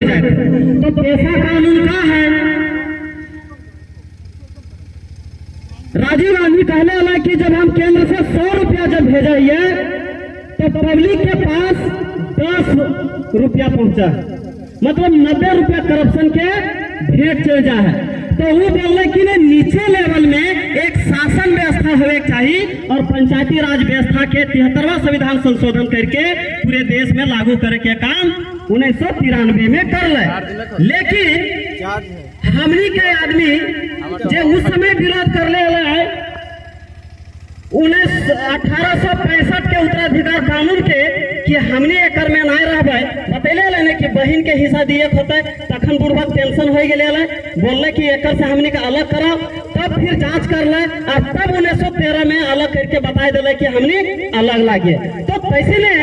तो पैसा कानून का है। राजीव गांधी कहने वाला कि जब हम केंद्र से 100 रुपया जब भेजाइए तो पब्लिक के पास 10 रुपया पहुंचा, मतलब 90 रुपया करप्शन के भेंट चल जा है। तो वो बोल रहे कि नीचे लेवल में एक शासन व्यवस्था होने चाहिए और पंचायती राज व्यवस्था के 73वां संविधान संशोधन करके पूरे देश में लागू करे के काम 1993 में कर ले। लेकिन हमनी के आदमी जो उस समय विरोध कर ले 1865 के उत्तराधिकार कानून के कि हमने एकर में नहीं रहबे बतैले लेने कि बहन के हिस्सा दिए होते तखन बुढ़वा टेंशन हो गए, बोलले कि एकर से हमने का अलग कराओ, तब फिर जांच कर ले और तब 1913 में अलग करके बता दिले कि हमने अलग लागे। तो कैसे ने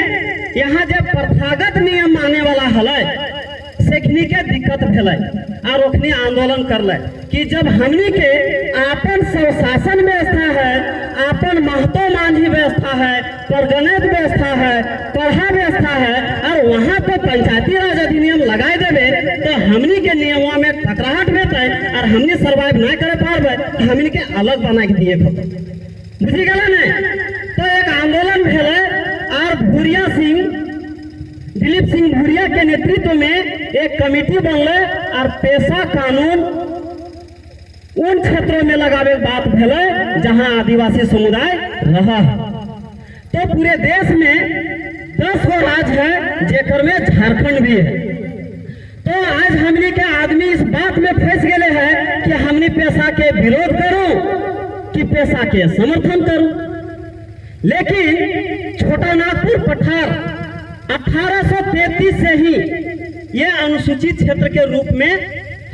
यहाँ जब प्रथागत नियम माने वाला हल सेखनी के दिक्कत भेले और ओखनी आंदोलन करले कि जब हमनी के आपन स्वशासन व्यवस्था है, आपन महतो मांझी व्यवस्था है, परगणित व्यवस्था है, पढ़ा व्यवस्था है और वहाँ पे पंचायती राज अधिनियम लगाए देवे तो हमनी के नियमों में टकराहट बेटे और हमनी सर्वाइव नहीं करे पारबे, हमनी के अलग बना के दिए बुझी गला ने। तो एक आंदोलन भेले और भूरिया सिंह दिलीप सिंह भूरिया के नेतृत्व में एक कमेटी बनले और पैसा कानून उन क्षेत्रों में लगावे बात भेले जहां आदिवासी समुदाय रहा। तो पूरे देश में 10 गो राज्य है जेकर में झारखंड भी है। तो आज हमने के आदमी इस बात में फंस गए हैं कि हमने पैसा के विरोध करूं कि पैसा के समर्थन करूं। लेकिन छोटा नागपुर पठार 1833 से ही ये अनुसूचित क्षेत्र के रूप में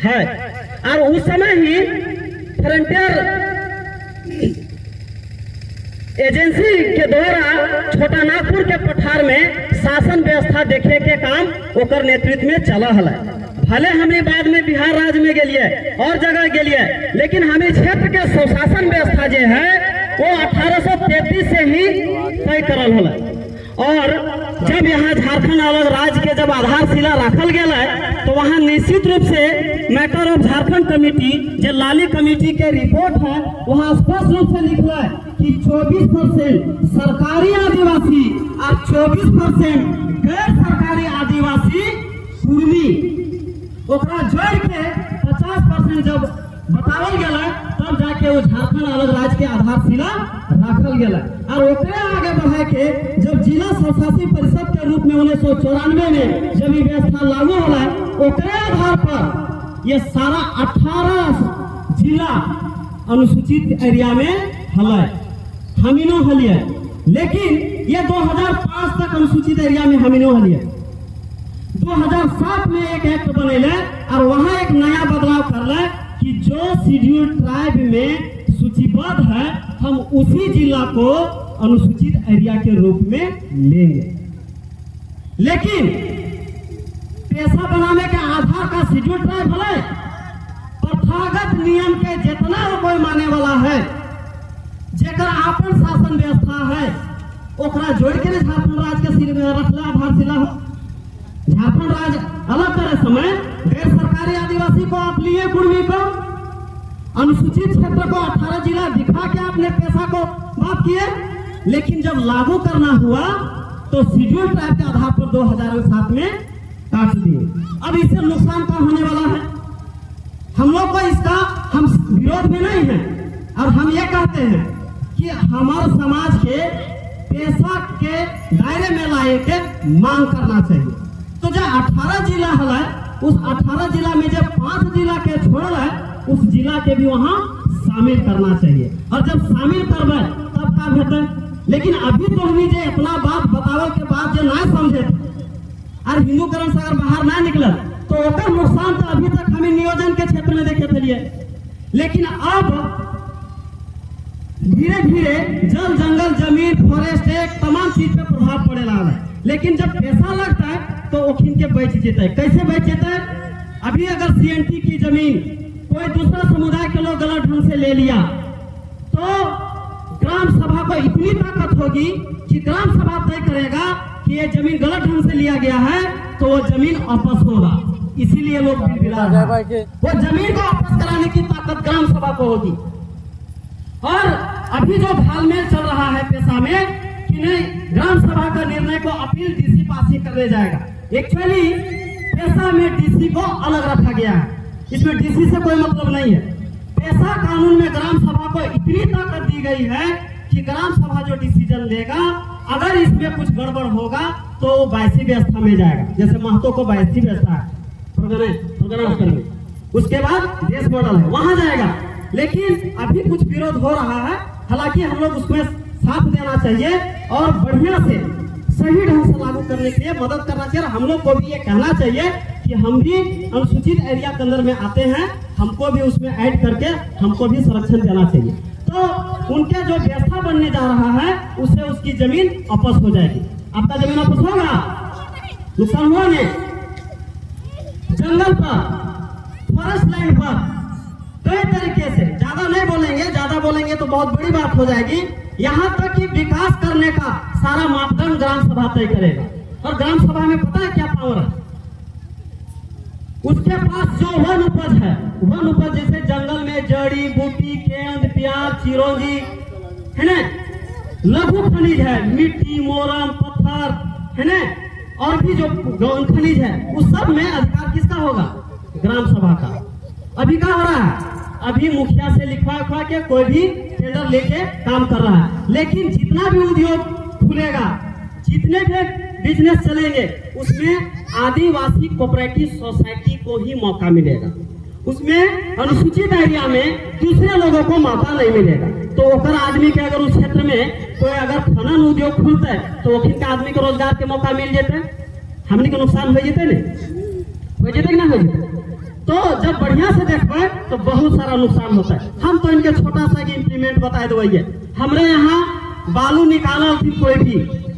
है और उस समय ही फ्रंटियर एजेंसी के द्वारा छोटा नागपुर के पठार में शासन व्यवस्था देखे के काम ओकर नेतृत्व में चला है। भले हमने बाद में बिहार राज्य में गेलिए और जगह गेलिए, लेकिन हमें क्षेत्र के स्वशासन व्यवस्था जो है वो 1833 से ही तय करल होला। और जब यहाँ झारखंड अलग राज्य के जब आधारशिला रखल गया तो वहाँ निश्चित रूप से मैटर ऑफ झारखंड कमेटी जो लाली कमेटी के रिपोर्ट है वहाँ स्पष्ट रूप से लिखा है कि 24% सरकारी आदिवासी और 24% गैर सरकारी आदिवासी कुर्मी ओकरा जोड़ के 50% जब बतावल गया तब जाके वो झारखंड अलग राज्य के आधारशिला रखल गया। और ओकरे आगे बढ़ा के जब जिला स्वशासी परिषद के रूप में 1994 में जब ये व्यवस्था लागू होला ओकरे आधार पर ये सारा 18 जिला अनुसूचित एरिया में हल हमीनो हलिए। लेकिन ये 2005 तक अनुसूचित एरिया में हमीनो हलिए। 2007 में एक एक्ट बनेले और वहाँ एक नया बदलाव करले कि जो शेड्यूल ट्राइब में सूचीबद्ध है हम उसी जिला को अनुसूचित एरिया के रूप में लेंगे। लेकिन पैसा बनाने के आधार का शेड्यूल ट्राइब है प्रथागत नियम के जितना कोई माने वाला है जेकर आपन शासन व्यवस्था है ओकरा जोड़ के झारखंड राज्य के सिर में रखला आधारशिला हो। झारखंड राज्य अलग करे समय गैर सरकारी आदिवासी को आप लिए, कुर्मी को, अनुसूचित क्षेत्र को 18 जिला दिखा के आपने पैसा को बात किए। लेकिन जब लागू करना हुआ तो शेड्यूल ट्राइब के आधार पर 2007 में काट दिए। अब इससे नुकसान क्या होने वाला है? हम लोग को इसका हम विरोध में नहीं है और हम ये कहते हैं कि हमारे समाज के पैसा के दायरे में लाए के मांग करना चाहिए। तो जो 18 जिला है उस 18 जिला में जब 5 जिला के छोड़ है उस जिला के भी वहाँ शामिल करना चाहिए और जब शामिल करबे तब का भेटे। लेकिन अभी तो हम जे अपना बात बतावे के बाद जो ना समझे और हिंदूकरण से अगर बाहर ना निकल तो ओकर नुकसान तो अभी तक हमें नियोजन के क्षेत्र में देखे थे। लेकिन अब धीरे धीरे जल जंगल जमीन फॉरेस्ट एक तमाम चीज पे प्रभाव पड़े लगा है। लेकिन जब पैसा लगता है तो ओखिन के बैठ जेता है। कैसे बैठ जेता है? अभी अगर सीएनटी की जमीन कोई दूसरा समुदाय के लोग गलत ढंग से ले लिया तो ग्राम सभा को इतनी ताकत होगी कि ग्राम सभा तय करेगा कि ये जमीन गलत ढंग से लिया गया है तो वो जमीन वापस होगा। इसीलिए लोग बिलबिला रहे हैं। वो जमीन को वापस कराने की ताकत ग्राम सभा को होगी। और अभी जो घालमेल चल रहा है पेशा में कि नहीं, ग्राम सभा का निर्णय को अपील डीसी पास ही करने जाएगा। एक्चुअली पेशा में डीसी को अलग रखा गया है, इसमें डीसी से कोई मतलब नहीं है। पेशा कानून में ग्राम सभा को इतनी ताकत दी गई है कि ग्राम सभा जो डिसीजन लेगा, अगर इसमें कुछ गड़बड़ होगा तो वो 22वीं व्यवस्था में जाएगा। जैसे महतो को 22वीं व्यवस्था है प्रोग्राम में, उसके बाद देश मॉडल है, वहां जाएगा। लेकिन अभी कुछ विरोध हो रहा है, हालांकि हम लोग उसमें साथ देना चाहिए और बढ़िया से सही ढंग से लागू करने के लिए मदद करना चाहिए। और हम लोग को भी ये कहना चाहिए कि हम भी अनुसूचित एरिया के अंदर में आते हैं, हमको भी उसमें ऐड करके हमको भी संरक्षण देना चाहिए। तो उनके जो व्यवस्था बनने जा रहा है उससे उसकी जमीन वापस हो जाएगी। आपका जमीन वापस होगा, नुकसान हुआ नहीं। जंगल पर, फॉरेस्ट लैंड पर कई तरीके से, ज्यादा नहीं बोलेंगे, ज्यादा बोलेंगे तो बहुत बड़ी बात हो जाएगी। यहाँ तक कि विकास करने का सारा मापदंड ग्राम सभा तय करेगा। और ग्राम सभा में पता है क्या पावर है? उसके पास जो वन उपज है, वन उपज जैसे जंगल में जड़ी बूटी, केंद, प्याज, चिरौंजी है ना, लघु खनिज है, मिट्टी, मोरम, पत्थर है ना, और भी जो गौण खनिज है, उस सब में अधिकार किसका होगा? ग्राम सभा का। अभी क्या हो रहा है? अभी मुखिया से लिखवा के कोई भी टेंडर लेके काम कर रहा है। लेकिन जितना भी उद्योग खुलेगा, जितने भी बिजनेस चलेंगे, उसमें आदिवासी कोऑपरेटिव सोसाइटी को ही मौका मिलेगा। उसमें अनुसूचित एरिया में दूसरे लोगों को मौका नहीं मिलेगा। तो ओकर आदमी के अगर उस क्षेत्र में कोई अगर खनन उद्योग खुलता है तो ओखिन के आदमी को रोजगार के मौका मिल जेते, हमने के नुकसान हो जेते नहीं, हो जेते कि ना हो जेते। तो जब बढ़िया से देखबे तो बहुत सारा नुकसान होता है। हम तो इनके छोटा सा इम्प्लीमेंट बता देवैये। हमरे यहाँ बालू निकाला कोई भी